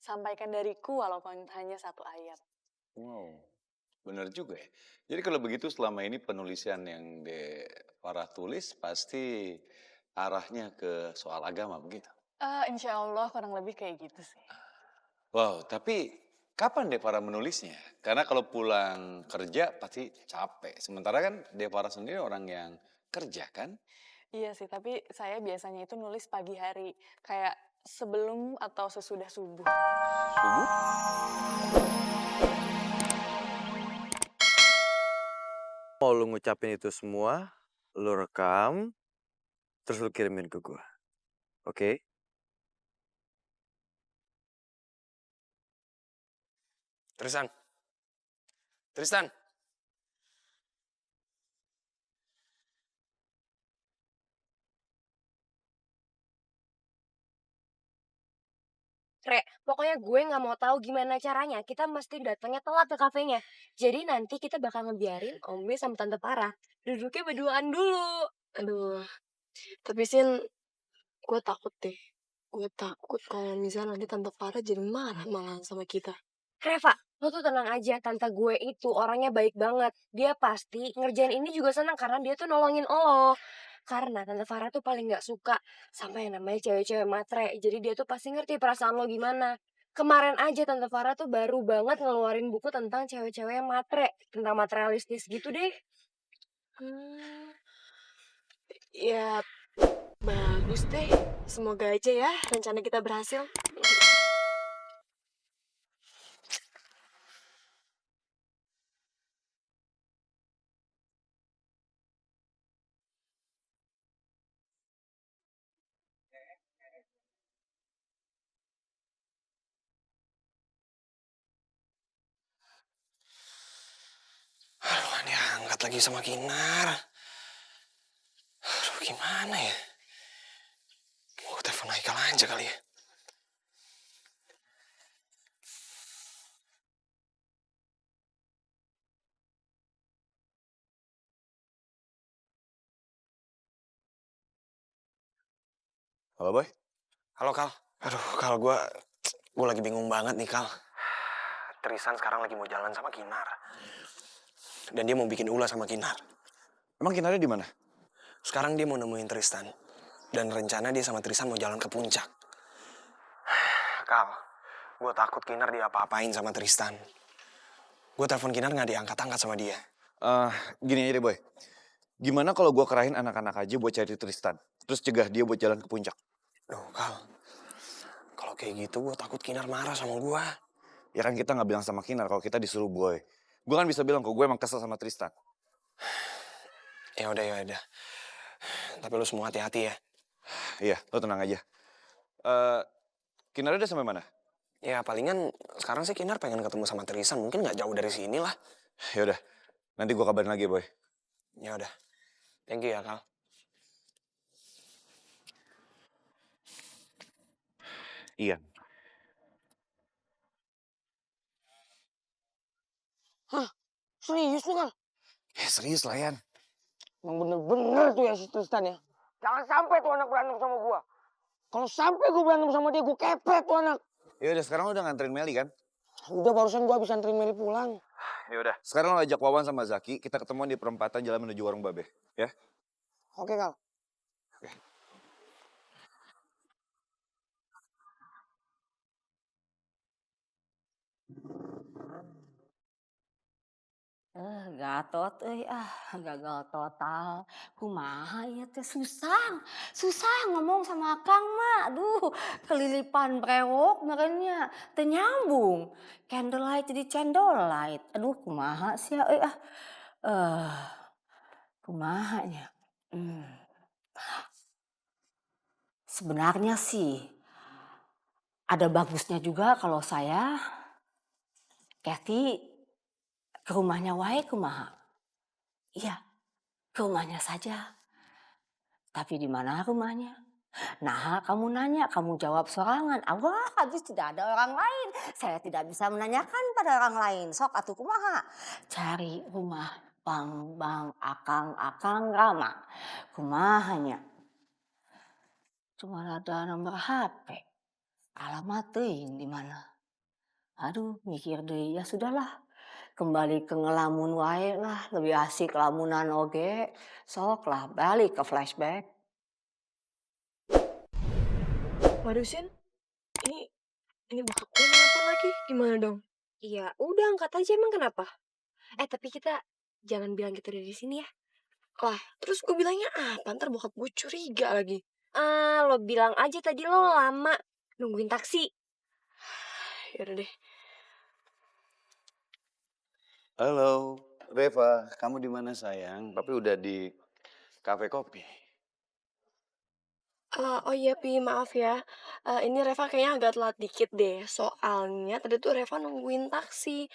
sampaikan dariku walaupun hanya satu ayat. Wow, bener juga ya. Jadi kalau begitu selama ini penulisan yang Farah tulis pasti arahnya ke soal agama begitu? Insya Allah kurang lebih kayak gitu sih. Wow, tapi kapan Devara menulisnya? Karena kalau pulang kerja pasti capek. Sementara kan Devara sendiri orang yang kerja kan? Iya sih, tapi saya biasanya itu nulis pagi hari, kayak sebelum atau sesudah subuh. Subuh? Mau lu ngucapin itu semua, lu rekam, terus lu kirimin ke gua. Oke? Tristan. Tristan. Re, pokoknya gue nggak mau tahu gimana caranya. Kita mesti datangnya telat ke kafenya. Jadi nanti kita bakal ngebiarin Ombe sama Tante Farah duduknya berduaan dulu. Aduh, tapi Sin, gue takut deh. Gue takut kalau misalnya nanti Tante Farah jadi marah malahan sama kita. Reva, lo tuh tenang aja. Tante gue itu orangnya baik banget. Dia pasti ngerjain ini juga senang karena dia tuh nolongin lo. Karena Tante Farah tuh paling gak suka sama yang namanya cewek-cewek matre. Jadi dia tuh pasti ngerti perasaan lo gimana. Kemarin aja Tante Farah tuh baru banget ngeluarin buku tentang cewek-cewek yang matre. Tentang materialistis gitu deh. Ya, bagus deh. Semoga aja ya rencana kita berhasil. Aduh, diangkat lagi sama Kinar. Aduh, gimana ya? Gue telepon Haikal aja kali ya. Halo Boy? Halo, Kal. Aduh, Kal, gue lagi bingung banget nih, Kal. Tristan sekarang lagi mau jalan sama Kinar. Dan dia mau bikin ulah sama Kinar. Emang Kinarnya di mana? Sekarang dia mau nemuin Tristan. Dan rencana dia sama Tristan mau jalan ke puncak. Kal, gue takut Kinar diapa-apain sama Tristan. Gue telepon Kinar gak diangkat-angkat sama dia. Gini aja deh Boy. Gimana kalau gua kerahin anak-anak aja buat cari Tristan? Terus cegah dia buat jalan ke puncak? Duh, Kal. Kalau kayak gitu gue takut Kinar marah sama gue. Ya kan kita nggak bilang sama Kinar kalau kita disuruh Boy. Gue kan bisa bilang kok gue emang kesel sama Tristan. Ya udah, ya udah. Tapi lu semua hati-hati ya. Iya, lo tenang aja. Kinar udah sampai mana? Ya palingan sekarang sih Kinar pengen ketemu sama Tristan. Mungkin gak jauh dari sini lah. Ya udah, nanti gue kabarin lagi Boy. Ya udah. Thank you ya, Kal. Ian. Hah? Serius lu, Kal? Ya serius lah Ian. Emang bener-bener tuh ya si Tristan ya. Jangan sampai tuh anak berantem sama gua. Kalau sampai gua berantem sama dia, gua kepret tuh anak. Ya udah, sekarang lo udah nganterin Meli kan? Udah barusan gua habis anterin Meli pulang. Ya udah. Sekarang lo ajak Wawan sama Zaki, kita ketemuan di perempatan jalan menuju warung Babe, ya? Oke, Kal. Gatot gagal total. Kumaha ieu teh susah. Susah ngomong sama Akang mah. Aduh, kelilipan brewok merenya teu nyambung. Candlelight jadi candlelight. Aduh, kumaha sia euy ah. Eh, kumaha nya? Sebenarnya sih ada bagusnya juga kalau saya Kathy ke rumahnya wae kumaha. Iya, ke rumahnya saja. Tapi di mana rumahnya? Nah, kamu nanya, kamu jawab sorangan. Allah, habis tidak ada orang lain. Saya tidak bisa menanyakan pada orang lain. Sok atuh kumaha? Cari rumah Bang Akang Rama. Kumahanya? Cuma ada nomor HP. Alamat teuing di mana? Aduh, mikir deh, ya sudahlah. Kembali ke ngelamun wae lah, lebih asik lamunan oge. Sok lah, balik ke flashback. Waduh, Sin. Ini ini bokap gue nelfon lagi. Gimana dong? Iya, udah angkat aja emang kenapa? Tapi kita jangan bilang kita udah di sini ya. Lah, terus gue bilangnya apa? Ntar bokap gue curiga lagi. Lo bilang aja tadi lo lama nungguin taksi. Yaudah deh. Halo, Reva, kamu di mana sayang? Papi udah di kafe kopi. Oh iya Pi, maaf ya. Ini Reva kayaknya agak telat dikit deh. Soalnya tadi tuh Reva nungguin taksi.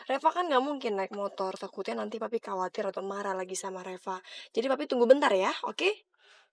Reva kan nggak mungkin naik motor. Takutnya nanti papi khawatir atau marah lagi sama Reva. Jadi papi tunggu bentar ya, oke?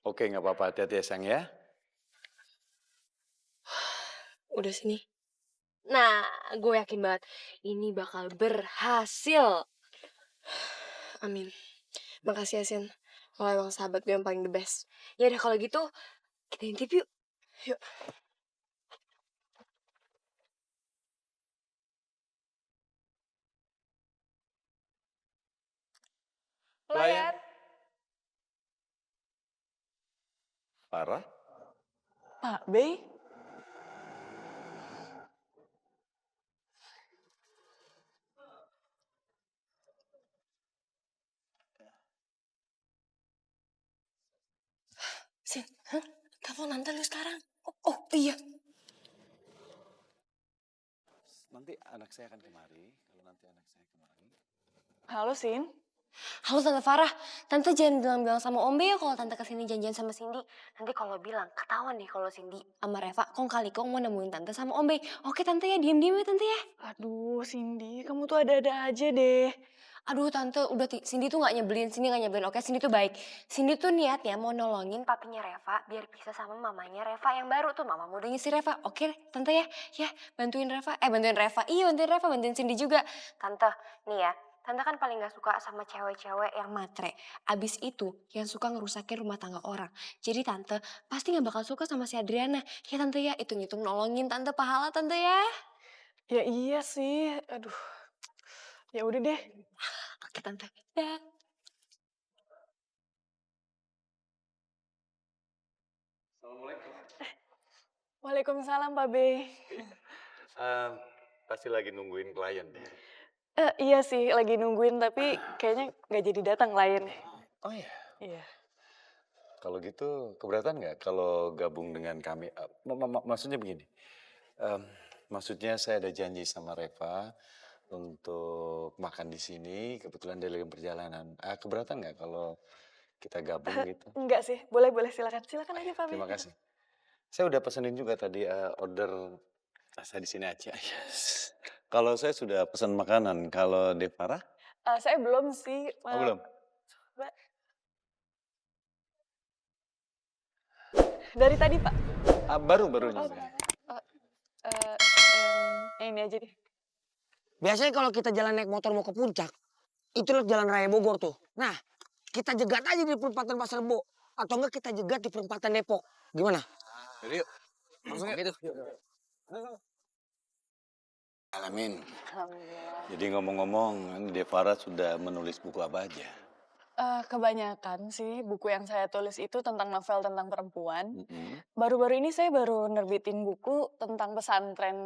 Oke, nggak apa-apa, hati-hati ya sayang ya. Udah sini. Nah, gue yakin banget ini bakal berhasil. Amin. Makasih ya, Sin. Kalau emang sahabat gue yang paling the best. Ya udah kalau gitu, kita intip yuk. Yuk. Layar. Parah? Pak Bey. Sin, telepon tante lu sekarang. Oh iya. Nanti anak saya akan kemari. Kalau nanti anak saya kemari. Halo, Sin. Halo Tante Farah, Tante jangan bilang-bilang sama Om Beo kalau Tante kesini janjian sama Cindy. Nanti kalau bilang, ketahuan deh kalau Cindy sama Reva kong kali kong mau nemuin Tante sama Om Bey. Oke Tante ya, diem-diem ya Tante ya. Aduh, Cindy, kamu tuh ada-ada aja deh. Aduh Tante, udah Cindy tuh gak nyebelin, Cindy gak nyebelin. Oke, Cindy tuh baik. Cindy tuh niatnya mau nolongin papinya Reva biar bisa sama mamanya Reva yang baru tuh. Mama mudanya si Reva. Oke Tante ya, bantuin Reva. Bantuin Reva, iya bantuin Reva, bantuin Cindy juga. Tante, nih ya. Tante kan paling gak suka sama cewek-cewek yang matre. Abis itu yang suka ngerusakin rumah tangga orang. Jadi Tante pasti gak bakal suka sama si Adriana. Ya Tante ya, hitung-hitung nolongin Tante, pahala Tante ya. Ya iya sih, aduh. Ya udah deh. Oke Tante. Dah. Assalamualaikum. Waalaikumsalam, Pak Bey. Pasti lagi nungguin klien deh. Iya sih, lagi nungguin tapi kayaknya nggak jadi datang kliennya. Oh iya. Iya. Kalau gitu keberatan nggak kalau gabung dengan kami? Maksudnya begini. Em, Maksudnya saya ada janji sama Reva untuk makan di sini. Kebetulan dia lagi perjalanan. Keberatan nggak kalau kita gabung gitu? Enggak sih, boleh silakan. Silakan aja, Pak Bey. Terima kasih. Saya udah pesenin juga tadi order. Saya di sini aja. Yes. Kalau saya sudah pesan makanan. Kalau Devara? Saya belum sih. Oh, belum. Coba. Dari tadi, Pak. Baru Oh, juga. yang ini aja deh. Biasanya kalau kita jalan naik motor mau ke puncak, itu lewat jalan raya Bogor tuh. Nah, kita jegat aja di perempatan Pasar Rebo. Atau enggak kita jegat di perempatan Depok. Gimana? Jadi yuk. Langsung gitu. Alamin. Alhamdulillah. Jadi ngomong-ngomong, Devara sudah menulis buku apa aja? Kebanyakan sih buku yang saya tulis itu tentang novel tentang perempuan. Mm-mm. Baru-baru ini saya baru nerbitin buku tentang pesantren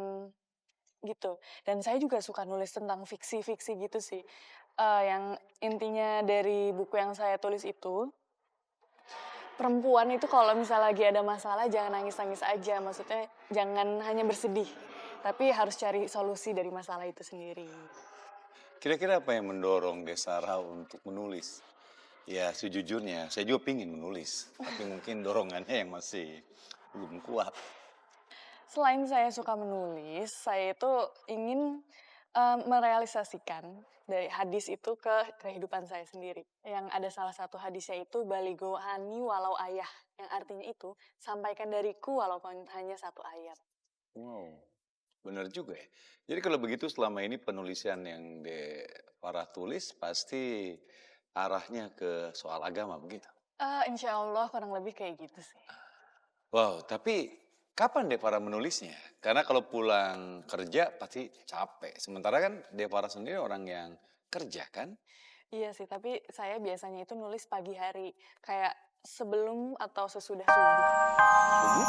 gitu. Dan saya juga suka nulis tentang fiksi-fiksi gitu sih. Yang intinya dari buku yang saya tulis itu, perempuan itu kalau misalnya lagi ada masalah jangan nangis-nangis aja. Maksudnya jangan hanya bersedih, tapi harus cari solusi dari masalah itu sendiri. Kira-kira apa yang mendorong Desara untuk menulis? Ya sejujurnya, saya juga pingin menulis. Tapi mungkin dorongannya yang masih belum kuat. Selain saya suka menulis, saya itu ingin merealisasikan dari hadis itu ke kehidupan saya sendiri. Yang ada salah satu hadisnya itu baligo ani walau ayah. Yang artinya itu sampaikan dariku walaupun hanya satu ayat. Wow, benar juga ya. Jadi kalau begitu selama ini penulisan yang Farah tulis pasti arahnya ke soal agama begitu? Insya Allah kurang lebih kayak gitu sih. Wow, tapi kapan Devara menulisnya? Karena kalau pulang kerja pasti capek. Sementara kan Devara sendiri orang yang kerja kan? Iya sih, tapi saya biasanya itu nulis pagi hari, kayak sebelum atau sesudah subuh. Subuh?